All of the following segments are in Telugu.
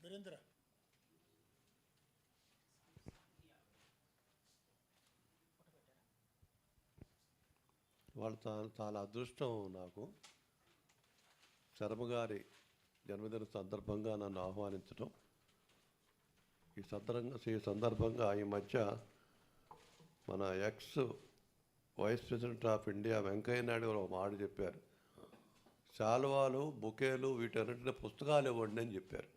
వీరేంద్ర వాళ్ళు చాలా అదృష్టం నాకు. శర్మ గారి జన్మదిన సందర్భంగా నన్ను ఆహ్వానించడం. ఈ సందర్భంగా ఈ మధ్య మన ex vice president of India Venkaiah Naidu గారు ఒక మాట చెప్పారు. శాలువాలు, బుకేలు వీటన్నిటిని పుస్తకాలు ఇవ్వండి అని చెప్పారు.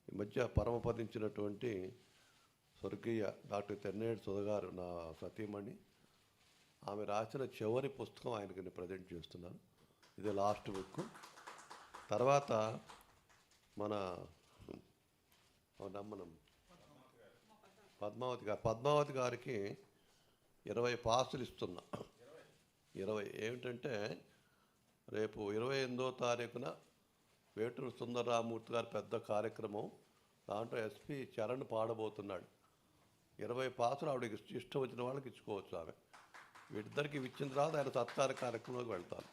ఈ మధ్య పరమపదించినటువంటి స్వర్గీయ డాక్టర్ తెన్నేటి సుధగారు నా సతీమణి, ఆమె రాసిన చివరి పుస్తకం ఆయనకి నేను ప్రజెంట్ చేస్తున్నాను. ఇది లాస్ట్ బుక్. తర్వాత మన నమ్మనం పద్మావతి గారికి 20 పాసులు ఇస్తున్నా. 20 ఏమిటంటే రేపు 28వ తారీఖున వేటూరు సుందరరామూర్తి గారి పెద్ద కార్యక్రమం. దాంట్లో ఎస్పి చరణ్ పాడబోతున్నాడు. 20 పాసులు ఆవిడకి ఇష్టం వచ్చిన వాళ్ళకి ఇచ్చుకోవచ్చు. ఆమె వీటిద్దరికి ఇచ్చిన తర్వాత ఆయన సత్కార కార్యక్రమంలోకి వెళ్తాను.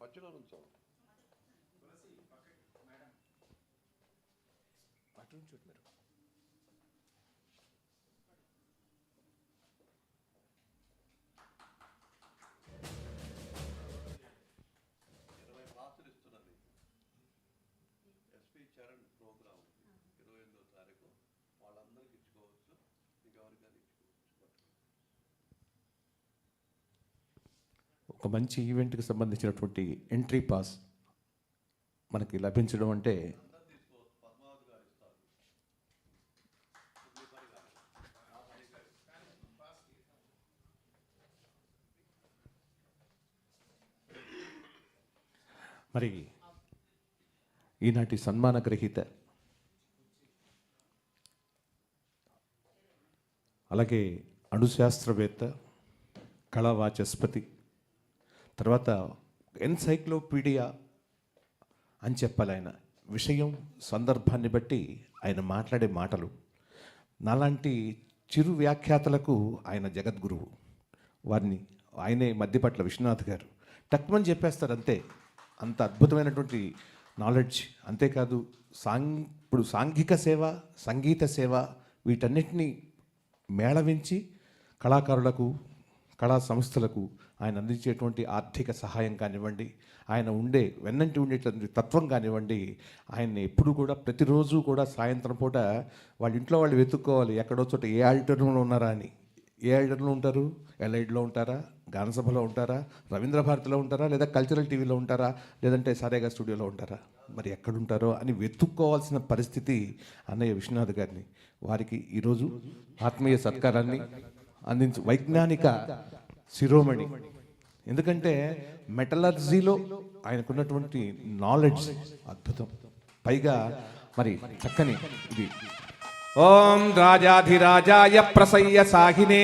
మధ్యలో నుంచో అటు నుంచి మీరు ఎస్పి చరణ్ ప్రోగ్రామ్ 28వ తారీఖు వాళ్ళందరికీ ఇచ్చుకోవచ్చు, ఇంకెవరికైనా ఇచ్చుకోవచ్చు. ఒక మంచి ఈవెంట్కి సంబంధించినటువంటి ఎంట్రీ పాస్ మనకి లభించడం అంటే మరి ఈనాటి సన్మాన గ్రహీత అలాగే అణుశాస్త్రవేత్త, కళా వాచస్పతి, తర్వాత ఎన్సైక్లోపీడియా అని చెప్పాలి. ఆయన విషయం సందర్భాన్ని బట్టి ఆయన మాట్లాడే మాటలు నాలాంటి చిరు వ్యాఖ్యాతలకు ఆయన జగద్గురువు. వారిని ఆయనే మధ్యపట్ల విశ్వనాథ్ గారు టక్మని చెప్పేస్తారు అంతే. అంత అద్భుతమైనటువంటి నాలెడ్జ్. అంతేకాదు ఇప్పుడు సాంఘిక సేవ, సంగీత సేవ వీటన్నిటినీ మేళవించి కళాకారులకు, కళా సంస్థలకు ఆయన అందించేటువంటి ఆర్థిక సహాయం కానివ్వండి, ఆయన వెన్నంటి ఉండేటువంటి తత్వం కానివ్వండి, ఆయన్ని ఎప్పుడు కూడా ప్రతిరోజు కూడా సాయంత్రం పూట వాళ్ళ ఇంట్లో వాళ్ళు వెతుక్కోవాలి ఎక్కడో చోట ఏ ఆడిటోరియంలో ఉన్నారా అని. ఏ ఆడిటోరియంలో ఉంటారు? ఎల్ఐడిలో ఉంటారా, గానసభలో ఉంటారా, రవీంద్ర భారతిలో ఉంటారా, లేదా కల్చరల్ టీవీలో ఉంటారా, లేదంటే సారేగా స్టూడియోలో ఉంటారా, మరి ఎక్కడుంటారో అని వెతుక్కోవాల్సిన పరిస్థితి అన్నయ్య విశ్వనాథ్ గారిని. వారికి ఈరోజు ఆత్మీయ సత్కారాన్ని అందించు వైజ్ఞానిక శిరోమణి. ఎందుకంటే మెటలర్జీలో ఆయనకున్నటువంటి నాలెడ్జ్ అద్భుతం. పైగా మరి చక్కని ఇది ఓం రాజాధిరాజాయ ప్రసయ్య సాహినే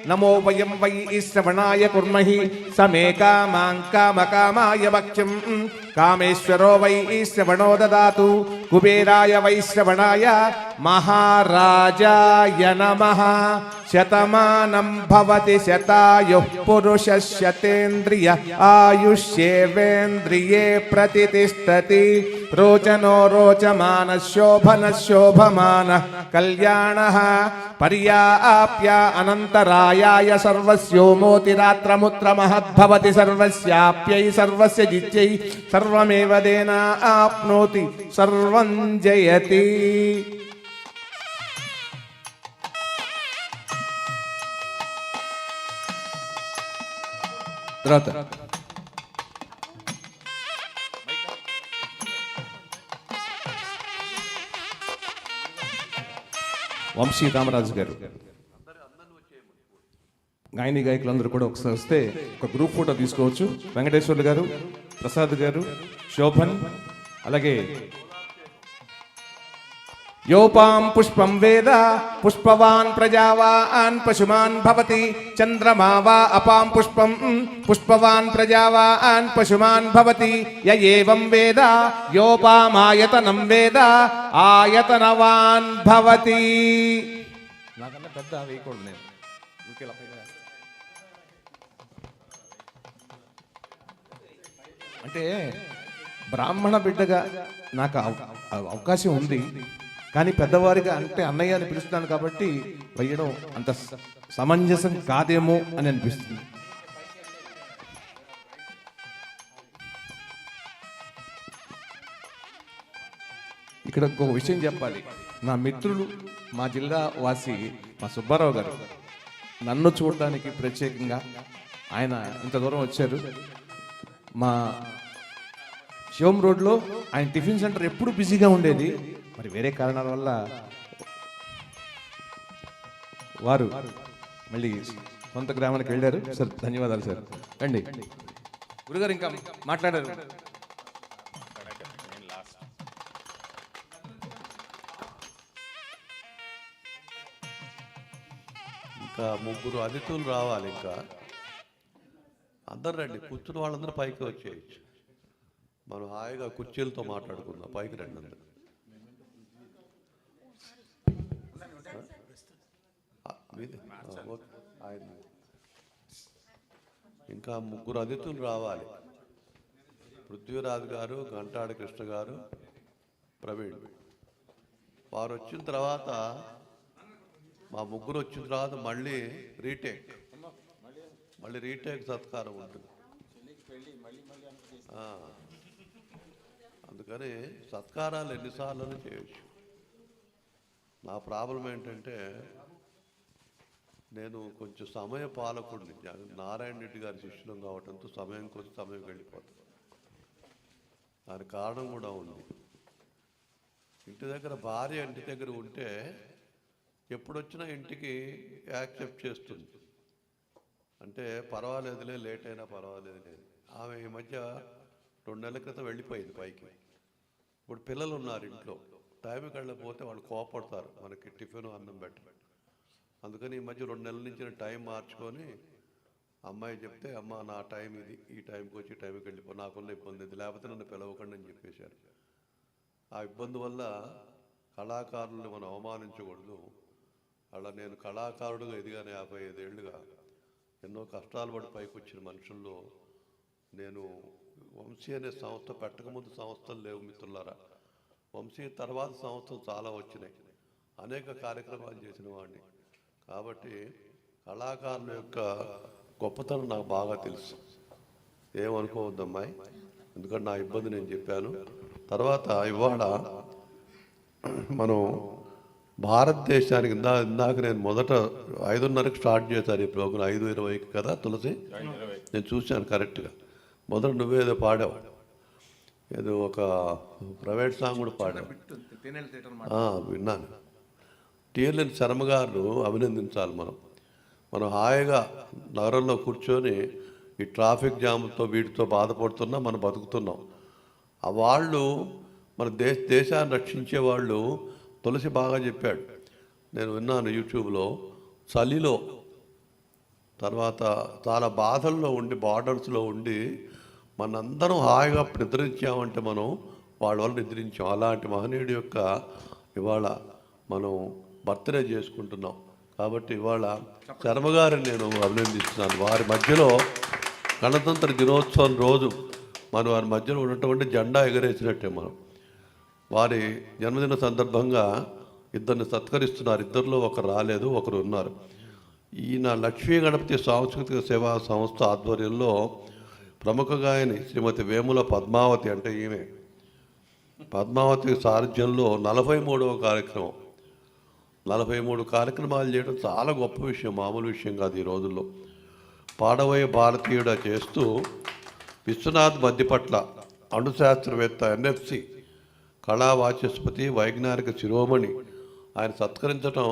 నమో వయం వై శ్రవణాయ కుర్మహి సమే కామాయ భక్ష్యం కామేశ్వరో వై శ్రవణో దదాతు కుబేరాయ వై శ్రవణాయ మహారాజాయ నమః. శతమానం భవతి శతాయుః పురుషः శతేంద్రియ ఆయుష్యేవేంద్రియే ప్రతితిష్టతి. రోచనో రోచమాన శోభన శోభమాన కళ్యాణః పర్యాప్య అనంతరాయాయ సర్వస్యోమోతిరాత్రముత్ర మహద్భవతి. సర్వస్యాప్యై సర్వస్య జిత్యై సర్వమేవ దేనా ఆప్నోతి సర్వం జయతి. తర్వాత వంశీ రామరాజు గారు, గాయని గాయకులందరూ కూడా ఒకసారి వస్తే ఒక గ్రూప్ ఫోటో తీసుకోవచ్చు. వెంకటేశ్వర్లు గారు, ప్రసాద్ గారు, శోభన్, అలాగే యోపాం పుష్పం వేద పుష్పవాన్ ప్రజావాన్ పశుమాన్ భవతి చంద్రమా వా అపాం పుష్పం పుష్పవాన్ ప్రజావాన్ పశుమాన్ భవతి య ఏవం వేద యోపామాయతనం వేద ఆయతనవాన్ భవతి. నాకన్నా పెద్ద వేయకూడదు నేను. అంటే బ్రాహ్మణ బిడ్డగా నాకు అవకాశం ఉంది, కానీ పెద్దవారిగా అంటే అన్నయ్య అని పిలుస్తున్నాను కాబట్టి వేయడం అంత సమంజసం కాదేమో అని అనిపిస్తుంది. ఇక్కడ ఒక విషయం చెప్పాలి. నా మిత్రులు, మా జిల్లా వాసి మా సుబ్బారావు గారు నన్ను చూడడానికి ప్రత్యేకంగా ఆయన ఇంత దూరం వచ్చారు. మా శివం రోడ్లో ఆయన టిఫిన్ సెంటర్ ఎప్పుడు బిజీగా ఉండేది, మరి వేరే కారణాల వల్ల వారు మళ్ళీ సొంత గ్రామానికి వెళ్ళారు. సార్ ధన్యవాదాలు సార్. రండి గురుగారు, ఇంకా మాట్లాడారు. ఇంకా ముగ్గురు అతిథులు రావాలి. ఇంకా అందరు రండి, కూర్చున్న వాళ్ళందరూ పైకి వచ్చేయచ్చు. మనం హాయిగా కుర్చీలతో మాట్లాడుకుందాం. పైకి రండి అందరు. ఇంకా ముగ్గురు అతిథులు రావాలి. పృథ్వీరాజు గారు, గంటాడ కృష్ణ గారు, ప్రవీణ్. వారు వచ్చిన తర్వాత, మా ముగ్గురు వచ్చిన తర్వాత మళ్ళీ రీటేక్ సత్కారం ఉంటుంది. అందుకని సత్కారాలు ఎన్నిసార్లు చేయొచ్చు. నా ప్రాబ్లం ఏంటంటే, నేను కొంచెం సమయ పాలకుడిని, నారాయణ రెడ్డి గారి శిష్యులం కావడంతో సమయం కొంచెం సమయం వెళ్ళిపోతుంది. దానికి కారణం కూడా ఉంది. ఇంటి దగ్గర భార్య ఇంటి దగ్గర ఉంటే ఎప్పుడొచ్చినా ఇంటికి యాక్సెప్ట్ చేస్తుంది. అంటే పర్వాలేదులే, లేట్ అయినా పర్వాలేదులే. ఆమె ఈ మధ్య 2 నెలల క్రితం వెళ్ళిపోయింది పైకి. ఇప్పుడు పిల్లలు ఉన్నారు ఇంట్లో, టైంకి వెళ్ళకపోతే వాళ్ళు కోపడతారు, మనకి టిఫిన్ అన్నం పెట్టరు. అందుకని ఈ మధ్య 2 నెలల నుంచి టైం మార్చుకొని అమ్మాయి చెప్తే, అమ్మ నా టైం ఇది, ఈ టైంకి వచ్చి టైంకి వెళ్ళిపో, నాకున్న ఇబ్బంది ఇది, లేకపోతే నన్ను పిలవకండి అని చెప్పేశారు. ఆ ఇబ్బంది వల్ల కళాకారులను మనం అవమానించకూడదు. అలా నేను కళాకారుడుగా ఎదిగాను 55 ఏళ్ళుగా. ఎన్నో కష్టాలు పడి పైకి వచ్చిన మనుషుల్లో నేను. వంశీ అనే సంస్థ పెట్టకముందు సంస్థలు లేవు మిత్రులారా. వంశీ తర్వాత సంస్థలు చాలా వచ్చినాయి. అనేక కార్యక్రమాలు చేసిన వాడిని. కాబట్టి కళాకారుల యొక్క గొప్పతనం నాకు బాగా తెలుసు. ఏమనుకోవద్దు అమ్మాయి, ఎందుకంటే నా ఇబ్బంది నేను చెప్పాను. తర్వాత ఇవాళ మనం భారతదేశానికి ఇందాక నేను మొదట 5:30కి స్టార్ట్ చేశాను ఈ ప్రోగ్రాం. 5:20కి కదా తులసి? నేను చూశాను కరెక్ట్గా. మొదట నువ్వేదో పాడావు, ఏదో ఒక ప్రైవేట్ సాంగ్ కూడా పాడావు, విన్నాను. టిఎల్ఎన్ శర్మ గారు అభినందించాలి. మనం హాయిగా నగరంలో కూర్చొని ఈ ట్రాఫిక్ జామ్తో వీటితో బాధపడుతున్నా మనం బతుకుతున్నాం. వాళ్ళు మన దేశాన్ని రక్షించే వాళ్ళు. తులసి బాగా చెప్పాడు, నేను విన్నాను యూట్యూబ్లో. చలిలో, తర్వాత చాలా బాధల్లో ఉండి, బార్డర్స్లో ఉండి మనందరం హాయిగా నిద్రించామంటే మనం వాళ్ళ వల్ల నిద్రించాం. అలాంటి మహనీయుడి యొక్క ఇవాళ మనం బర్త్డే చేసుకుంటున్నాం. కాబట్టి ఇవాళ శర్మగారిని నేను అభినందిస్తున్నాను. వారి మధ్యలో గణతంత్ర దినోత్సవం రోజు మనం వారి మధ్యలో ఉన్నటువంటి జెండా ఎగరేసినట్టే. మనం వారి జన్మదిన సందర్భంగా ఇద్దరిని సత్కరిస్తున్నారు. ఇద్దరిలో ఒకరు రాలేదు, ఒకరు ఉన్నారు. ఈయన లక్ష్మీ గణపతి సాంస్కృతిక సేవా సంస్థ ఆధ్వర్యంలో ప్రముఖ గాయని శ్రీమతి వేముల పద్మావతి, అంటే ఈమె పద్మావతి సారథ్యంలో 43వ కార్యక్రమం. 43 కార్యక్రమాలు చేయడం చాలా గొప్ప విషయం, మామూలు విషయం కాదు ఈ రోజుల్లో. పాడవయ్య భారతీయుడ చేస్తూ విశ్వనాథ్ మధ్యపట్ల అణుశాస్త్రవేత్త, NFC కళా వాచస్పతి, వైజ్ఞానిక శిరోమణి ఆయన సత్కరించడం